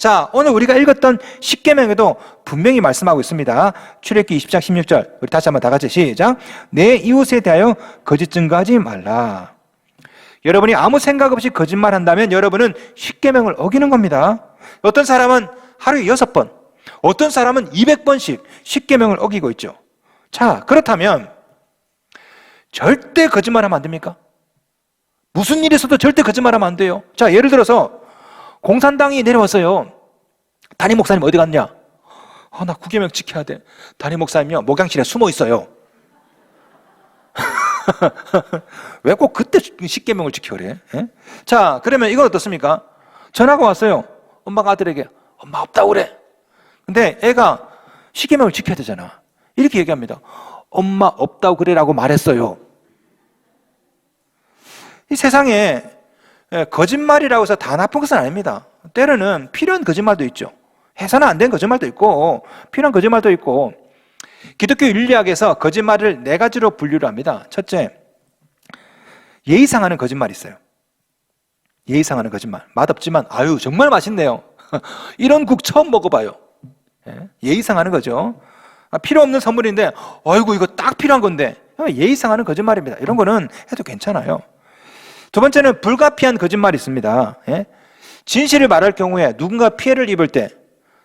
자, 오늘 우리가 읽었던 십계명에도 분명히 말씀하고 있습니다. 출애굽기 20장 16절. 우리 다시 한번 다 같이 시작. 내 이웃에 대하여 거짓 증거하지 말라. 여러분이 아무 생각 없이 거짓말한다면 여러분은 십계명을 어기는 겁니다. 어떤 사람은 하루에 6번, 어떤 사람은 200번씩 십계명을 어기고 있죠. 자, 그렇다면 절대 거짓말하면 안 됩니까? 무슨 일이 있어도 절대 거짓말하면 안 돼요. 자, 예를 들어서 공산당이 내려왔어요. 담임 목사님 어디 갔냐? 나 구계명 지켜야 돼. 담임 목사님요, 목양실에 숨어 있어요. 왜 꼭 그때 십계명을 지켜 그래? 예? 자, 그러면 이건 어떻습니까? 전화가 왔어요. 엄마가 아들에게 엄마 없다고 그래. 근데 애가 십계명을 지켜야 되잖아. 이렇게 얘기합니다. 엄마 없다고 그래라고 말했어요. 이 세상에 거짓말이라고 해서 다 나쁜 것은 아닙니다. 때로는 필요한 거짓말도 있죠. 해서는 안 된 거짓말도 있고 필요한 거짓말도 있고. 기독교 윤리학에서 거짓말을 4가지로 분류를 합니다. 첫째, 예의상하는 거짓말이 있어요. 예의상하는 거짓말. 맛없지만 아유 정말 맛있네요. 이런 국 처음 먹어봐요. 예의상하는 거죠. 필요 없는 선물인데 아이고 이거 딱 필요한 건데 예의상하는 거짓말입니다. 이런 거는 해도 괜찮아요. 두 번째는 불가피한 거짓말이 있습니다. 진실을 말할 경우에 누군가 피해를 입을 때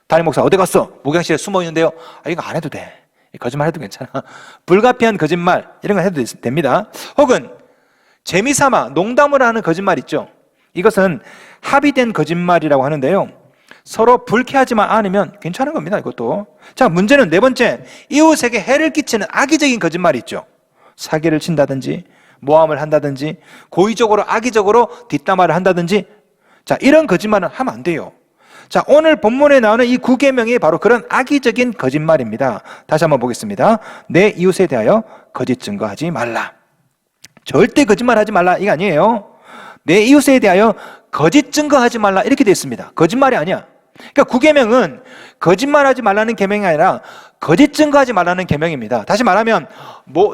담임 목사 어디 갔어? 목양실에 숨어 있는데요. 이거 안 해도 돼. 거짓말 해도 괜찮아. 불가피한 거짓말 이런 거 해도 됩니다. 혹은 재미삼아 농담을 하는 거짓말 있죠. 이것은 합의된 거짓말이라고 하는데요. 서로 불쾌하지만 않으면 괜찮은 겁니다. 이것도. 자, 문제는 4번째, 이웃에게 해를 끼치는 악의적인 거짓말이 있죠. 사기를 친다든지 모함을 한다든지 고의적으로 악의적으로 뒷담화를 한다든지, 자, 이런 거짓말은 하면 안 돼요. 자, 오늘 본문에 나오는 이 9계명이 바로 그런 악의적인 거짓말입니다. 다시 한번 보겠습니다. 내 이웃에 대하여 거짓 증거하지 말라. 절대 거짓말하지 말라 이게 아니에요. 내 이웃에 대하여 거짓 증거하지 말라 이렇게 되어 있습니다. 거짓말이 아니야. 그러니까 9계명은 거짓말하지 말라는 계명이 아니라 거짓 증거하지 말라는 계명입니다. 다시 말하면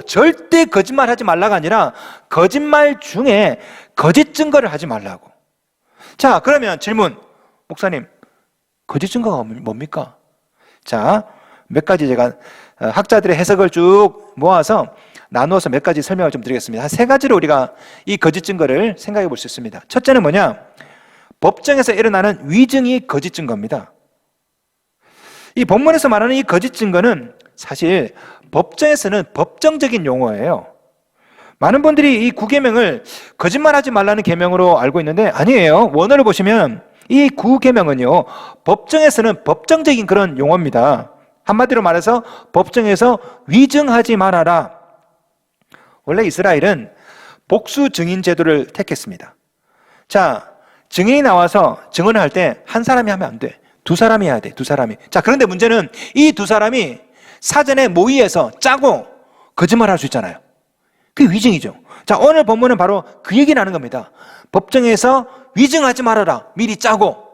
절대 거짓말하지 말라가 아니라 거짓말 중에 거짓 증거를 하지 말라고. 자, 그러면 질문. 목사님, 거짓 증거가 뭡니까? 자, 몇 가지 제가 학자들의 해석을 쭉 모아서 나누어서 몇 가지 설명을 좀 드리겠습니다. 한 3가지로 우리가 이 거짓 증거를 생각해 볼 수 있습니다. 첫째는 뭐냐? 법정에서 일어나는 위증이 거짓 증거입니다. 이 본문에서 말하는 이 거짓 증거는 사실 법정에서는 법정적인 용어예요. 많은 분들이 이 9계명을 거짓말하지 말라는 계명으로 알고 있는데 아니에요. 원어를 보시면 이 9계명은요, 법정에서는 법정적인 그런 용어입니다. 한마디로 말해서 법정에서 위증하지 말아라. 원래 이스라엘은 복수 증인 제도를 택했습니다. 자, 증인이 나와서 증언을 할 때 한 사람이 하면 안 돼. 2사람이 해야 돼. 2사람이. 자, 그런데 문제는 이 2사람이 사전에 모의해서 짜고 거짓말할 수 있잖아요. 그게 위증이죠. 자, 오늘 본문은 바로 그 얘기를 하는 겁니다. 법정에서 위증하지 말아라. 미리 짜고.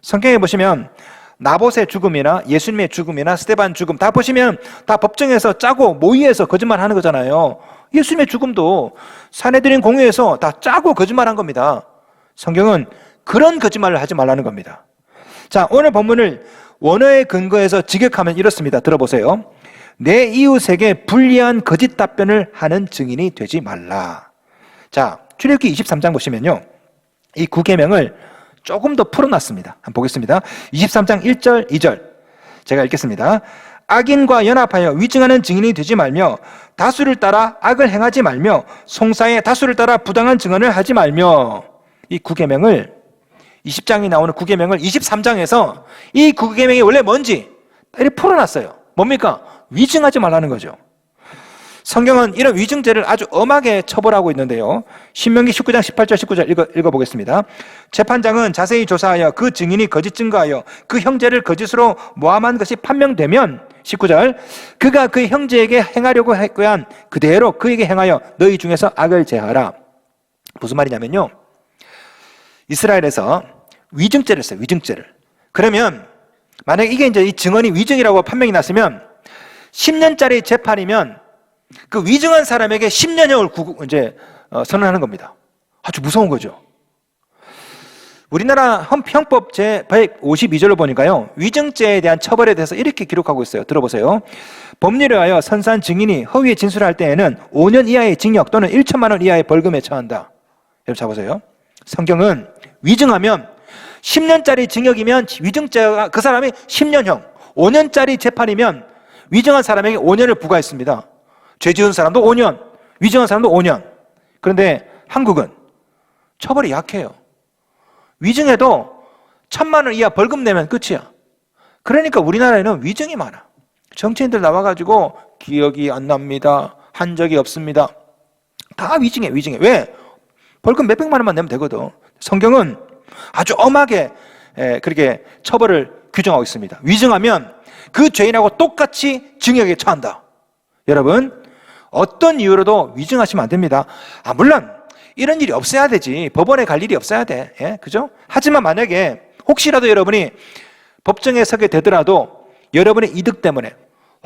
성경에 보시면 나봇의 죽음이나 예수님의 죽음이나 스데반 죽음 다 보시면 다 법정에서 짜고 모의해서 거짓말하는 거잖아요. 예수님의 죽음도 사내들인 공회에서 다 짜고 거짓말한 겁니다. 성경은 그런 거짓말을 하지 말라는 겁니다. 자, 오늘 본문을 원어의 근거에서 직역하면 이렇습니다. 들어보세요. 내 이웃에게 불리한 거짓 답변을 하는 증인이 되지 말라. 자, 출애굽기 23장 보시면요, 이 9계명을 조금 더 풀어놨습니다. 한번 보겠습니다. 23장 1절, 2절 제가 읽겠습니다. 악인과 연합하여 위증하는 증인이 되지 말며 다수를 따라 악을 행하지 말며 송사의 다수를 따라 부당한 증언을 하지 말며. 이 9계명을 20장이 나오는 9계명을 23장에서 이 9계명이 원래 뭔지 이렇게 풀어놨어요. 뭡니까? 위증하지 말라는 거죠. 성경은 이런 위증죄를 아주 엄하게 처벌하고 있는데요. 신명기 19장 18절 19절 읽어보겠습니다. 재판장은 자세히 조사하여 그 증인이 거짓 증거하여 그 형제를 거짓으로 모함한 것이 판명되면 19절 그가 그 형제에게 행하려고 했고한 그대로 그에게 행하여 너희 중에서 악을 제하라. 무슨 말이냐면요, 이스라엘에서 위증죄를 써요. 위증죄를. 그러면 만약에 이게 이제 이 증언이 위증이라고 판명이 났으면 10년짜리 재판이면 그 위증한 사람에게 10년형을 선언하는 겁니다. 아주 무서운 거죠. 우리나라 형법 제 152조를 보니까요, 위증죄에 대한 처벌에 대해서 이렇게 기록하고 있어요. 들어보세요. 법률에 의하여 선산 증인이 허위의 진술을 할 때에는 5년 이하의 징역 또는 1천만 원 이하의 벌금에 처한다. 여러분 잡으세요. 성경은 위증하면 10년짜리 징역이면 위증죄가 그 사람이 10년형, 5년짜리 재판이면 위증한 사람에게 5년을 부과했습니다. 죄 지은 사람도 5년, 위증한 사람도 5년. 그런데 한국은 처벌이 약해요. 위증해도 1,000만 원 이하 벌금 내면 끝이야. 그러니까 우리나라에는 위증이 많아. 정치인들 나와가지고 기억이 안 납니다, 한 적이 없습니다. 다 위증해. 왜? 벌금 몇백만 원만 내면 되거든. 성경은 아주 엄하게 그렇게 처벌을 규정하고 있습니다. 위증하면 그 죄인하고 똑같이 징역에 처한다. 여러분, 어떤 이유로도 위증하시면 안 됩니다. 물론 이런 일이 없어야 되지. 법원에 갈 일이 없어야 돼. 예? 그죠? 하지만 만약에 혹시라도 여러분이 법정에 서게 되더라도 여러분의 이득 때문에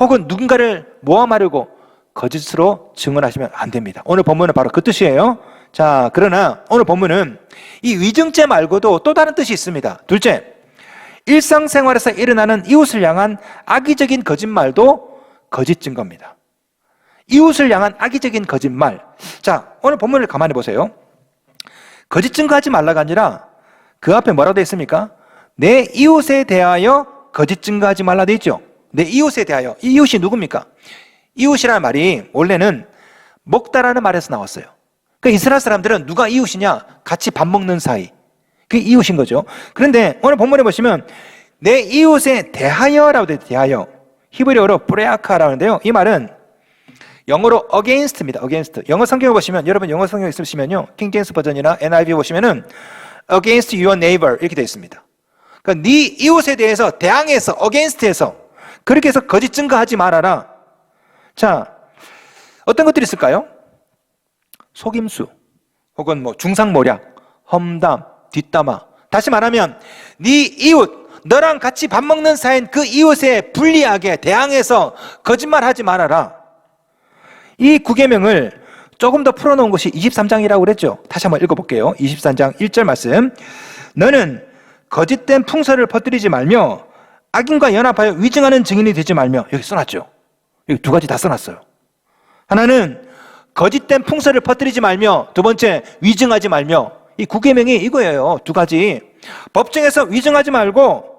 혹은 누군가를 모함하려고 거짓으로 증언하시면 안 됩니다. 오늘 본문은 바로 그 뜻이에요. 자, 그러나 오늘 본문은 이 위증죄 말고도 또 다른 뜻이 있습니다. 둘째, 일상생활에서 일어나는 이웃을 향한 악의적인 거짓말도 거짓 증거입니다. 이웃을 향한 악의적인 거짓말. 자, 오늘 본문을 가만히 보세요. 거짓 증거하지 말라가 아니라 그 앞에 뭐라고 되어 있습니까? 내 이웃에 대하여 거짓 증거하지 말라 되어 있죠. 내 이웃에 대하여. 이 이웃이 누굽니까? 이웃이라는 말이 원래는 먹다라는 말에서 나왔어요. 그러니까 이스라엘 사람들은 누가 이웃이냐? 같이 밥 먹는 사이. 그게 이웃인 거죠. 그런데 오늘 본문에 보시면 내 이웃에 대하여라고 되어 있어요. 대하여. 히브리어로 브레아카라는데요. 이 말은 영어로 against입니다. against. 영어 성경을 보시면, 여러분 영어 성경 있으시면요, 킹 제임스 버전이나 NIV 보시면은 against your neighbor 이렇게 되어 있습니다. 그러니까 네 이웃에 대해서 대항해서, against해서 그렇게 해서 거짓 증거하지 말아라. 자, 어떤 것들이 있을까요? 속임수, 혹은 뭐 중상모략, 험담, 뒷담화. 다시 말하면 네 이웃, 너랑 같이 밥 먹는 사이인 그 이웃에 불리하게 대항해서 거짓말하지 말아라. 이 9계명을 조금 더 풀어놓은 것이 23장이라고 그랬죠. 다시 한번 읽어볼게요. 23장 1절 말씀. 너는 거짓된 풍설을 퍼뜨리지 말며 악인과 연합하여 위증하는 증인이 되지 말며. 여기 써놨죠. 여기 두 가지 다 써놨어요. 하나는 거짓된 풍설을 퍼뜨리지 말며, 두 번째 위증하지 말며. 이 9계명이 이거예요. 두 가지. 법정에서 위증하지 말고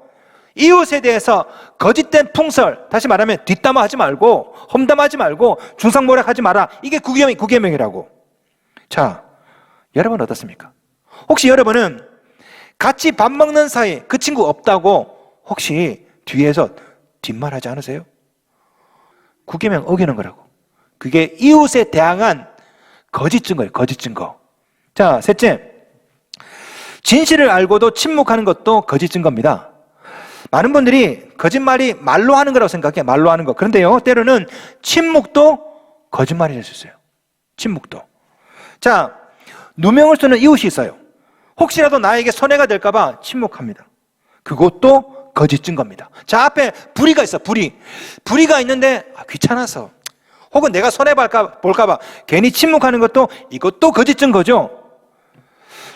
이웃에 대해서 거짓된 풍설, 다시 말하면 뒷담화하지 말고 험담하지 말고 중상모략하지 마라. 이게 9계명이라고. 자, 여러분 어떻습니까? 혹시 여러분은 같이 밥 먹는 사이 그 친구 없다고 혹시 뒤에서 뒷말하지 않으세요? 9계명 어기는 거라고. 그게 이웃에 대항한 거짓 증거예요. 거짓 증거. 자, 셋째, 진실을 알고도 침묵하는 것도 거짓 증거입니다. 많은 분들이 거짓말이 말로 하는 거라고 생각해요. 말로 하는 거. 그런데요, 때로는 침묵도 거짓말이 될 수 있어요. 침묵도. 자, 누명을 쓰는 이웃이 있어요. 혹시라도 나에게 손해가 될까 봐 침묵합니다. 그것도 거짓 증거입니다. 자, 앞에 불의가 있어. 불의가 있는데 귀찮아서, 혹은 내가 손해볼까 봐 괜히 침묵하는 것도, 이것도 거짓 증거죠.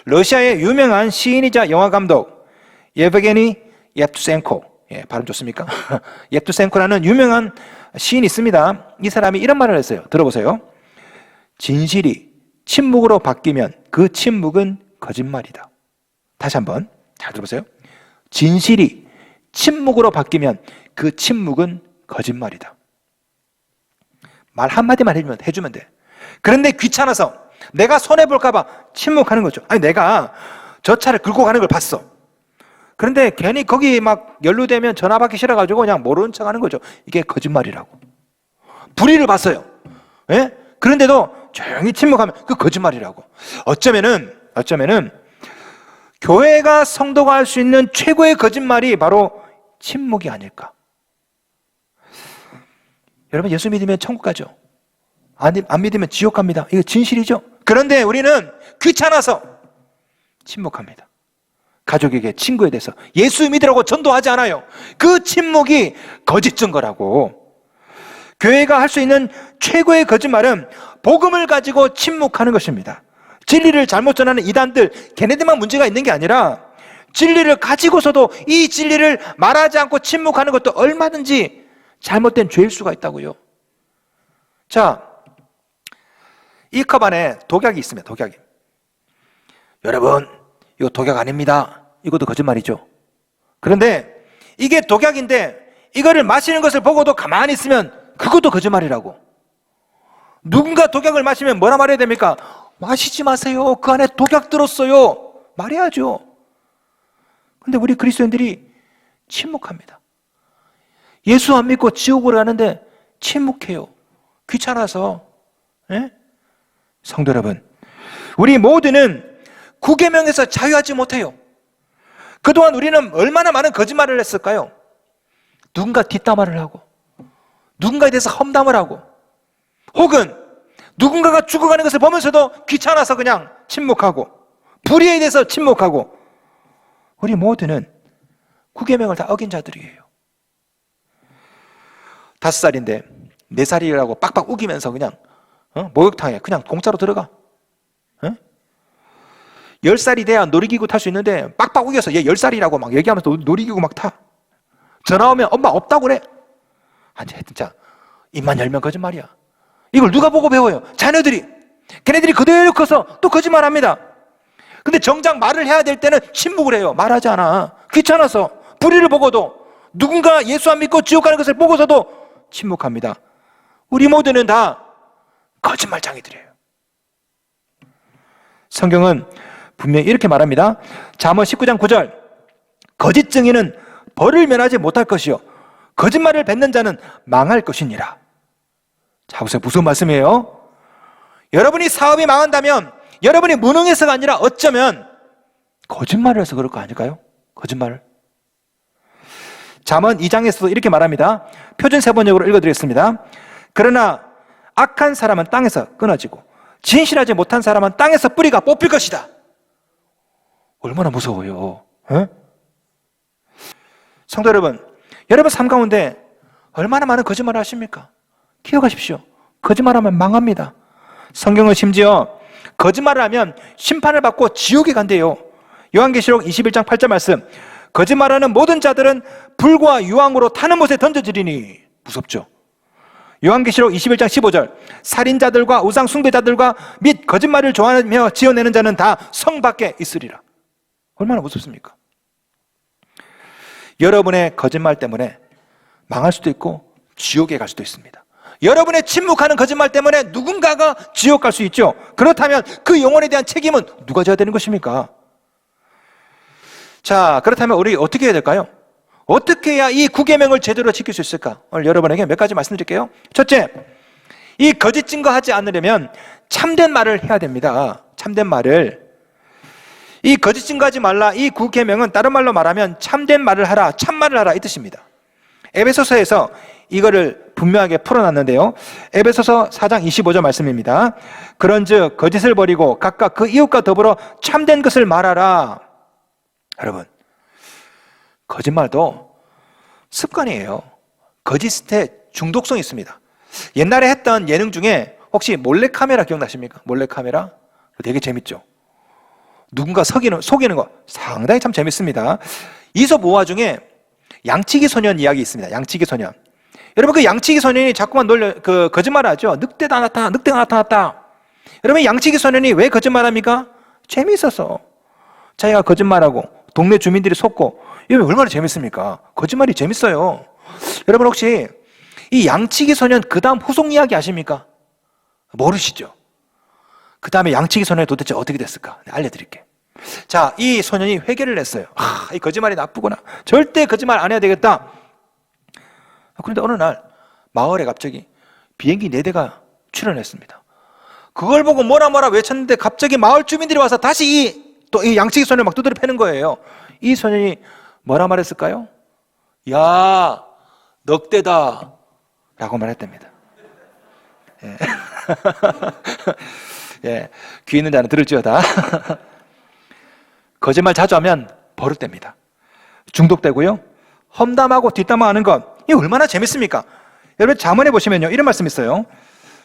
러시아의 유명한 시인이자 영화감독 예브게니 옙투센코, 예, 발음 좋습니까? 옙투센코라는 유명한 시인이 있습니다. 이 사람이 이런 말을 했어요. 들어보세요. 진실이 침묵으로 바뀌면 그 침묵은 거짓말이다. 다시 한번 잘 들어보세요. 진실이 침묵으로 바뀌면 그 침묵은 거짓말이다. 말 한마디만 해주면 돼. 그런데 귀찮아서 내가 손해볼까 봐 침묵하는 거죠. 아니, 내가 저 차를 끌고 가는 걸 봤어. 그런데 괜히 거기 막 연루되면 전화 받기 싫어가지고 그냥 모르는 척 하는 거죠. 이게 거짓말이라고. 불의를 봤어요. 예? 그런데도 조용히 침묵하면 그 거짓말이라고. 어쩌면은 교회가 성도가 할 수 있는 최고의 거짓말이 바로 침묵이 아닐까. 여러분, 예수 믿으면 천국 가죠. 안 믿으면 지옥 갑니다. 이거 진실이죠. 그런데 우리는 귀찮아서 침묵합니다. 가족에게, 친구에 대해서 예수 믿으라고 전도하지 않아요. 그 침묵이 거짓 증거라고. 교회가 할 수 있는 최고의 거짓말은 복음을 가지고 침묵하는 것입니다. 진리를 잘못 전하는 이단들, 걔네들만 문제가 있는 게 아니라 진리를 가지고서도 이 진리를 말하지 않고 침묵하는 것도 얼마든지 잘못된 죄일 수가 있다고요. 자, 이 컵 안에 독약이 있습니다. 독약이. 여러분, 이거 독약 아닙니다. 이것도 거짓말이죠. 그런데 이게 독약인데 이거를 마시는 것을 보고도 가만히 있으면 그것도 거짓말이라고. 누군가 독약을 마시면 뭐라 말해야 됩니까? 마시지 마세요. 그 안에 독약 들었어요. 말해야죠. 근데 우리 그리스도인들이 침묵합니다. 예수 안 믿고 지옥으로 가는데 침묵해요. 귀찮아서. 예? 성도 여러분, 우리 모두는 구계명에서 자유하지 못해요. 그동안 우리는 얼마나 많은 거짓말을 했을까요? 누군가 뒷담화를 하고, 누군가에 대해서 험담을 하고, 혹은 누군가가 죽어가는 것을 보면서도 귀찮아서 그냥 침묵하고, 불의에 대해서 침묵하고, 우리 모두는 구계명을 다 어긴 자들이에요. 5살인데 4살이라고 빡빡 우기면서 그냥 목욕탕에 그냥 공짜로 들어가. 10살이 돼야 놀이기구 탈 수 있는데 빡빡 우겨서 얘 10살이라고 막 얘기하면서 놀이기구 막 타. 전화 오면 엄마 없다고 그래. 아니 진짜 입만 열면 거짓말이야. 이걸 누가 보고 배워요? 자녀들이. 걔네들이 그대로 커서 또 거짓말합니다. 근데 정작 말을 해야 될 때는 침묵을 해요. 말하지 않아. 귀찮아서. 불의를 보고도, 누군가 예수 안 믿고 지옥 가는 것을 보고서도 침묵합니다. 우리 모두는 다 거짓말쟁이들이에요. 성경은 분명히 이렇게 말합니다. 잠언 19장 9절, 거짓 증인은 벌을 면하지 못할 것이요 거짓말을 뱉는 자는 망할 것이니라. 자, 보세요. 무슨 말씀이에요? 여러분이 사업이 망한다면 여러분이 무능해서가 아니라 어쩌면 거짓말을 해서 그럴 거 아닐까요? 거짓말을. 잠언 2장에서도 이렇게 말합니다. 표준 세번역으로 읽어드리겠습니다. 그러나 악한 사람은 땅에서 끊어지고 진실하지 못한 사람은 땅에서 뿌리가 뽑힐 것이다. 얼마나 무서워요. 에? 성도 여러분, 여러분 삶 가운데 얼마나 많은 거짓말을 하십니까? 기억하십시오. 거짓말하면 망합니다. 성경은 심지어 거짓말을 하면 심판을 받고 지옥에 간대요. 요한계시록 21장 8절 말씀, 거짓말하는 모든 자들은 불과 유황으로 타는 못에 던져지리니. 무섭죠. 요한계시록 21장 15절, 살인자들과 우상 숭배자들과 및 거짓말을 좋아하며 지어내는 자는 다 성 밖에 있으리라. 얼마나 무섭습니까? 여러분의 거짓말 때문에 망할 수도 있고 지옥에 갈 수도 있습니다. 여러분의 침묵하는 거짓말 때문에 누군가가 지옥 갈 수 있죠. 그렇다면 그 영혼에 대한 책임은 누가 져야 되는 것입니까? 자, 그렇다면 우리 어떻게 해야 될까요? 어떻게 해야 이 구계명을 제대로 지킬 수 있을까? 오늘 여러분에게 몇 가지 말씀드릴게요. 첫째, 이 거짓 증거하지 않으려면 참된 말을 해야 됩니다. 참된 말을. 이 거짓 증거하지 말라, 이 구계명은 다른 말로 말하면 참된 말을 하라, 참말을 하라 이 뜻입니다. 에베소서에서 이거를 분명하게 풀어놨는데요. 에베소서 4장 25절 말씀입니다. 그런즉 거짓을 버리고 각각 그 이웃과 더불어 참된 것을 말하라. 여러분, 거짓말도 습관이에요. 거짓에 중독성이 있습니다. 옛날에 했던 예능 중에 혹시 몰래카메라 기억나십니까? 몰래카메라? 되게 재밌죠. 누군가 속이는 거 상당히 참 재밌습니다. 이솝 오화 중에 양치기 소년 이야기 있습니다. 양치기 소년. 여러분, 그 양치기 소년이 자꾸만 거짓말을 하죠. 늑대가 나타났다. 여러분, 양치기 소년이 왜 거짓말합니까? 재미있어서. 자기가 거짓말하고 동네 주민들이 속고, 이거 얼마나 재밌습니까? 거짓말이 재밌어요. 여러분, 혹시 이 양치기 소년 그 다음 후속 이야기 아십니까? 모르시죠? 그 다음에 양치기 소년이 도대체 어떻게 됐을까? 네, 알려드릴게요. 자, 이 소년이 회개를 했어요. 이 거짓말이 나쁘구나. 절대 거짓말 안 해야 되겠다. 그런데 어느 날 마을에 갑자기 비행기 4대가 출현했습니다. 그걸 보고 뭐라 외쳤는데 갑자기 마을 주민들이 와서 다시 이 양치기 소년을 막 두드려 패는 거예요. 이 소년이 뭐라 말했을까요? 야, 넉대다 라고 말했답니다. 예. 예, 귀 있는 자는 들을지어다. 거짓말 자주 하면 버릇됩니다. 중독되고요. 험담하고 뒷담화하는 것, 이게 얼마나 재밌습니까? 여러분, 잠언에 보시면요, 이런 말씀 있어요.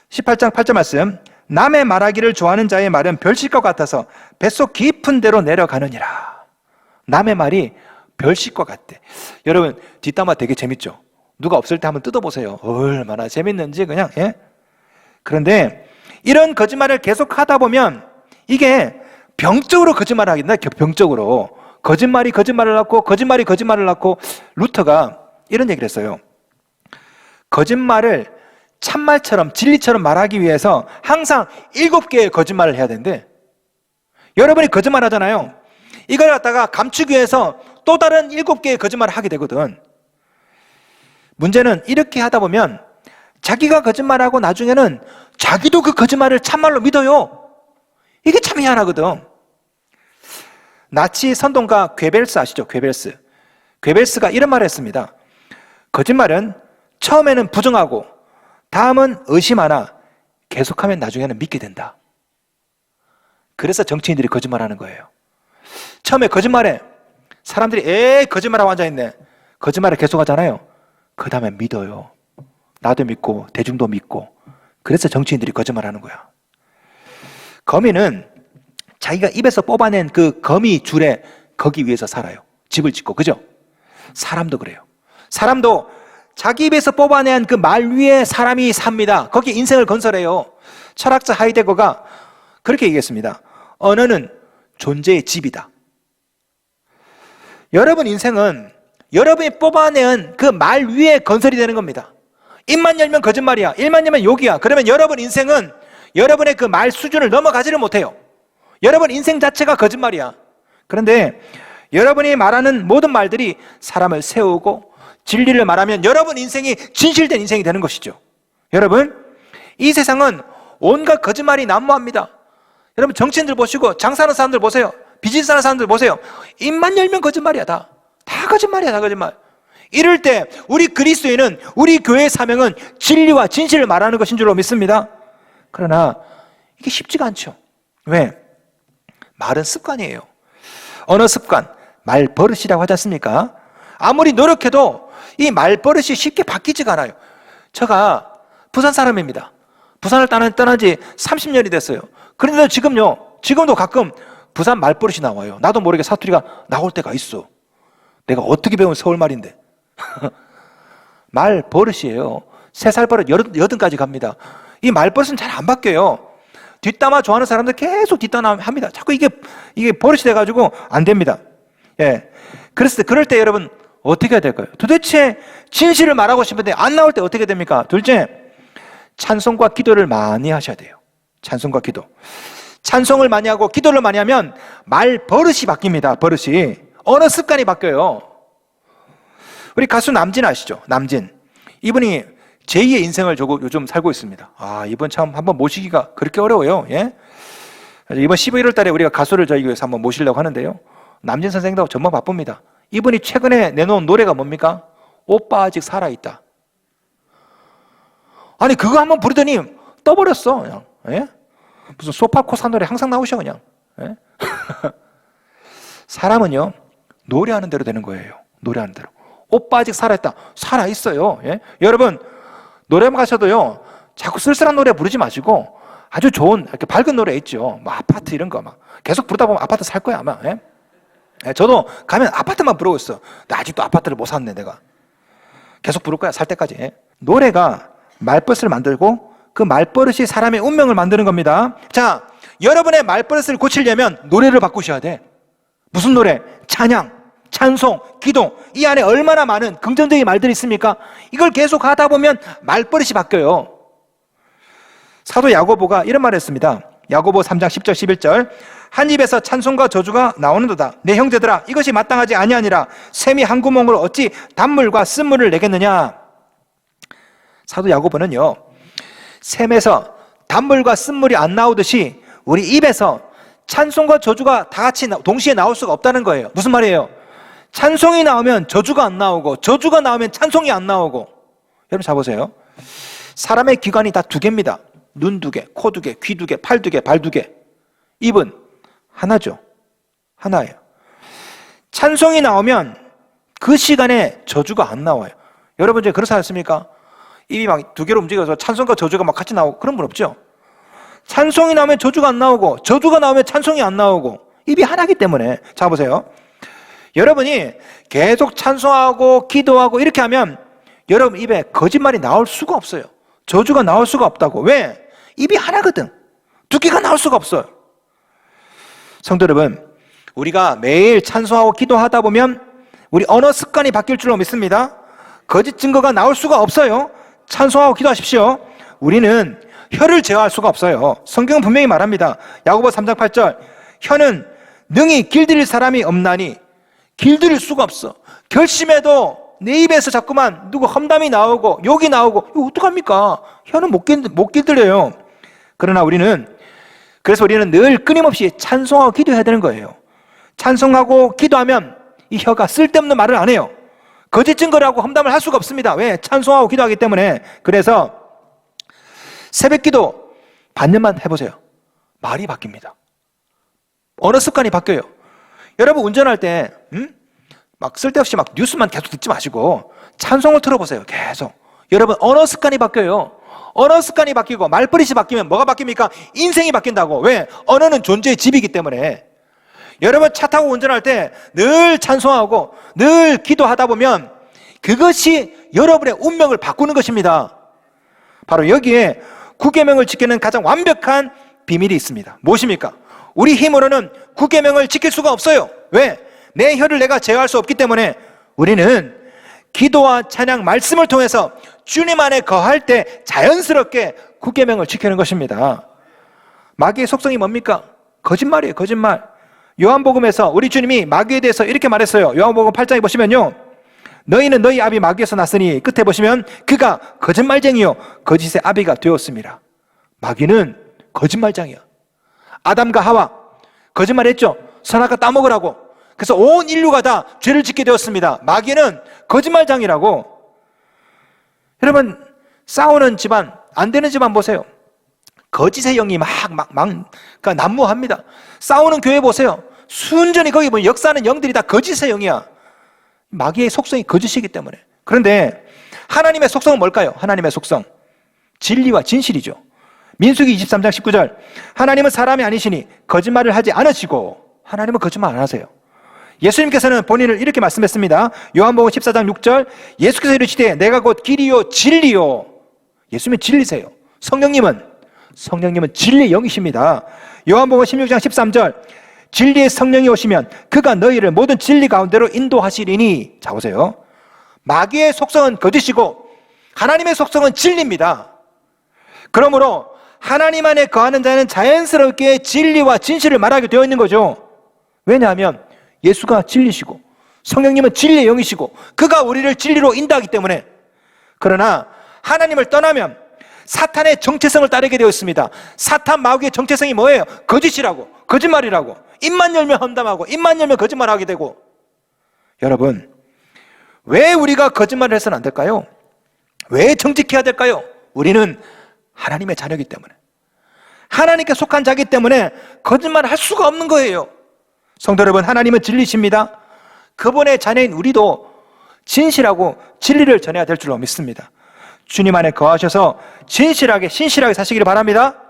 18장 8절 말씀, 남의 말하기를 좋아하는 자의 말은 별실과 같아서 뱃속 깊은 데로 내려가느니라. 남의 말이 별식과 같대. 여러분, 뒷담화 되게 재밌죠? 누가 없을 때 한번 뜯어보세요. 얼마나 재밌는지 그냥. 예? 그런데 이런 거짓말을 계속 하다 보면 이게 병적으로 거짓말을 하게 된다. 병적으로. 거짓말이 거짓말을 낳고 거짓말이 거짓말을 낳고. 루터가 이런 얘기를 했어요. 거짓말을 참말처럼 진리처럼 말하기 위해서 항상 7개의 거짓말을 해야 되는데, 여러분이 거짓말 하잖아요. 이걸 갖다가 감추기 위해서 또 다른 7개의 거짓말을 하게 되거든. 문제는 이렇게 하다 보면 자기가 거짓말하고 나중에는 자기도 그 거짓말을 참말로 믿어요. 이게 참 희한하거든. 나치 선동가 괴벨스 아시죠? 괴벨스가 이런 말을 했습니다. 거짓말은 처음에는 부정하고 다음은 의심하나 계속하면 나중에는 믿게 된다. 그래서 정치인들이 거짓말하는 거예요. 처음에 거짓말해. 사람들이 거짓말하고 앉아있네. 거짓말을 계속하잖아요. 그 다음에 믿어요. 나도 믿고 대중도 믿고. 그래서 정치인들이 거짓말하는 거야. 거미는 자기가 입에서 뽑아낸 그 거미 줄에 거기 위에서 살아요. 집을 짓고. 그죠? 사람도 그래요. 사람도 자기 입에서 뽑아낸 그 말 위에 사람이 삽니다. 거기에 인생을 건설해요. 철학자 하이데거가 그렇게 얘기했습니다. 언어는 존재의 집이다. 여러분 인생은 여러분이 뽑아낸 그 말 위에 건설이 되는 겁니다. 입만 열면 거짓말이야. 입만 열면 욕이야. 그러면 여러분 인생은 여러분의 그 말 수준을 넘어가지를 못해요. 여러분 인생 자체가 거짓말이야. 그런데 여러분이 말하는 모든 말들이 사람을 세우고 진리를 말하면 여러분 인생이 진실된 인생이 되는 것이죠. 여러분, 이 세상은 온갖 거짓말이 난무합니다. 여러분 정치인들 보시고 장사하는 사람들 보세요. 비즈니스 하는 사람들 보세요. 입만 열면 거짓말이야. 다 거짓말이야. 다 거짓말. 이럴 때 우리 그리스도인은, 우리 교회의 사명은 진리와 진실을 말하는 것인 줄로 믿습니다. 그러나 이게 쉽지가 않죠. 왜? 말은 습관이에요. 언어 습관, 말버릇이라고 하지 않습니까? 아무리 노력해도 이 말버릇이 쉽게 바뀌지가 않아요. 제가 부산 사람입니다. 부산을 떠난 지 30년이 됐어요. 그런데도 지금도 가끔 부산 말버릇이 나와요. 나도 모르게 사투리가 나올 때가 있어. 내가 어떻게 배운 서울말인데. 말버릇이에요. 3살 버릇 80까지 갑니다. 이 말버릇은 잘 안 바뀌어요. 뒷담화 좋아하는 사람들 계속 뒷담화 합니다. 자꾸 이게 버릇이 돼가지고 안 됩니다. 예. 그럴 때 여러분 어떻게 해야 될까요? 도대체 진실을 말하고 싶은데 안 나올 때 어떻게 됩니까? 둘째, 찬송과 기도를 많이 하셔야 돼요. 찬송과 기도. 찬송을 많이 하고 기도를 많이 하면 말 버릇이 바뀝니다. 버릇이. 언어 습관이 바뀌어요. 우리 가수 남진 아시죠? 남진. 이분이 제2의 인생을 요즘 살고 있습니다. 이분 참 한번 모시기가 그렇게 어려워요. 예? 이번 11월 달에 우리가 가수를 저희 교회에서 한번 모시려고 하는데요. 남진 선생님도 정말 바쁩니다. 이분이 최근에 내놓은 노래가 뭡니까? 오빠 아직 살아있다. 아니 그거 한번 부르더니 떠버렸어 그냥. 예? 무슨 소파코사 노래 항상 나오셔 그냥. 예? 사람은요 노래하는 대로 되는 거예요. 노래하는 대로. 오빠 아직 살아있다. 살아있어요. 예? 여러분 노래방 가셔도요 자꾸 쓸쓸한 노래 부르지 마시고 아주 좋은 이렇게 밝은 노래 있죠. 뭐 아파트 이런 거 막 계속 부르다 보면 아파트 살 거야 아마. 예? 저도 가면 아파트만 부르고 있어. 나 아직도 아파트를 못 샀네 내가. 계속 부를 거야 살 때까지. 예? 노래가 말버릇을 만들고 그 말버릇이 사람의 운명을 만드는 겁니다. 자, 여러분의 말버릇을 고치려면 노래를 바꾸셔야 돼. 무슨 노래? 찬양, 찬송, 기도. 이 안에 얼마나 많은 긍정적인 말들이 있습니까? 이걸 계속 하다 보면 말버릇이 바뀌어요. 사도 야고보가 이런 말을 했습니다. 야고보 3장 10절 11절. 한 입에서 찬송과 저주가 나오는도다. 내 형제들아 이것이 마땅하지 아니하니라. 샘이 한 구멍으로 어찌 단물과 쓴물을 내겠느냐. 사도 야고보는요 샘에서 단물과 쓴물이 안 나오듯이 우리 입에서 찬송과 저주가 다 같이 동시에 나올 수가 없다는 거예요. 무슨 말이에요? 찬송이 나오면 저주가 안 나오고 저주가 나오면 찬송이 안 나오고. 여러분 잘 보세요. 사람의 기관이 다 2개입니다. 눈 2개, 코 2개, 귀 2개, 팔 2개, 발 2개. 입은 하나죠. 하나예요. 찬송이 나오면 그 시간에 저주가 안 나와요. 여러분 중에 그렇지 않습니까? 입이 막 2개로 움직여서 찬송과 저주가 막 같이 나오고 그런 분 없죠? 찬송이 나오면 저주가 안 나오고 저주가 나오면 찬송이 안 나오고 입이 하나이기 때문에. 자 보세요. 여러분이 계속 찬송하고 기도하고 이렇게 하면 여러분 입에 거짓말이 나올 수가 없어요. 저주가 나올 수가 없다고. 왜? 입이 하나거든. 두 개가 나올 수가 없어요. 성도 여러분, 우리가 매일 찬송하고 기도하다 보면 우리 언어 습관이 바뀔 줄로 믿습니다. 거짓 증거가 나올 수가 없어요. 찬송하고 기도하십시오. 우리는 혀를 제어할 수가 없어요. 성경은 분명히 말합니다. 야고보 3장 8절, 혀는 능히 길들일 사람이 없나니. 길들일 수가 없어. 결심해도 내 입에서 자꾸만 누구 험담이 나오고 욕이 나오고 이거 어떡합니까? 혀는 못 길들여요. 그러나 그래서 우리는 늘 끊임없이 찬송하고 기도해야 되는 거예요. 찬송하고 기도하면 이 혀가 쓸데없는 말을 안 해요. 거짓 증거를 하고 험담을 할 수가 없습니다. 왜? 찬송하고 기도하기 때문에. 그래서 새벽 기도 반년만 해보세요. 말이 바뀝니다. 언어 습관이 바뀌어요. 여러분 운전할 때 막 쓸데없이 막 뉴스만 계속 듣지 마시고 찬송을 틀어보세요. 계속. 여러분 언어 습관이 바뀌어요. 언어 습관이 바뀌고 말버릇이 바뀌면 뭐가 바뀝니까? 인생이 바뀐다고. 왜? 언어는 존재의 집이기 때문에. 여러분 차 타고 운전할 때 늘 찬송하고 늘 기도하다 보면 그것이 여러분의 운명을 바꾸는 것입니다. 바로 여기에 9계명을 지키는 가장 완벽한 비밀이 있습니다. 무엇입니까? 우리 힘으로는 9계명을 지킬 수가 없어요. 왜? 내 혀를 내가 제어할 수 없기 때문에 우리는 기도와 찬양, 말씀을 통해서 주님 안에 거할 때 자연스럽게 9계명을 지키는 것입니다. 마귀의 속성이 뭡니까? 거짓말이에요. 거짓말. 요한복음에서 우리 주님이 마귀에 대해서 이렇게 말했어요. 요한복음 8장에 보시면요, 너희는 너희 아비 마귀에서 났으니, 끝에 보시면 그가 거짓말쟁이요 거짓의 아비가 되었습니다. 마귀는 거짓말장이야. 아담과 하와 거짓말했죠. 선악과 따먹으라고. 그래서 온 인류가 다 죄를 짓게 되었습니다. 마귀는 거짓말장이라고. 여러분 싸우는 집안, 안 되는 집안 보세요. 거짓의 영이 그러니까 난무합니다. 싸우는 교회 보세요. 순전히 거기 보면 역사하는 영들이 다 거짓의 영이야. 마귀의 속성이 거짓이기 때문에. 그런데 하나님의 속성은 뭘까요? 하나님의 속성 진리와 진실이죠. 민수기 23장 19절, 하나님은 사람이 아니시니 거짓말을 하지 않으시고. 하나님은 거짓말 안 하세요. 예수님께서는 본인을 이렇게 말씀했습니다. 요한복음 14장 6절, 예수께서 이르시되 내가 곧 길이요 진리요. 예수님은 진리세요. 성령님은 진리의 영이십니다. 요한복음 16장 13절, 진리의 성령이 오시면 그가 너희를 모든 진리 가운데로 인도하시리니. 자 보세요. 마귀의 속성은 거짓이고 하나님의 속성은 진리입니다. 그러므로 하나님 안에 거하는 자는 자연스럽게 진리와 진실을 말하게 되어 있는 거죠. 왜냐하면 예수가 진리시고 성령님은 진리의 영이시고 그가 우리를 진리로 인도하기 때문에. 그러나 하나님을 떠나면 사탄의 정체성을 따르게 되어 있습니다. 사탄 마귀의 정체성이 뭐예요? 거짓이라고, 거짓말이라고. 입만 열면 험담하고 입만 열면 거짓말하게 되고. 여러분 왜 우리가 거짓말을 해서는 안 될까요? 왜 정직해야 될까요? 우리는 하나님의 자녀이기 때문에, 하나님께 속한 자이기 때문에 거짓말을 할 수가 없는 거예요. 성도 여러분, 하나님은 진리십니다. 그분의 자녀인 우리도 진실하고 진리를 전해야 될 줄로 믿습니다. 주님 안에 거하셔서 진실하게 신실하게 사시기를 바랍니다.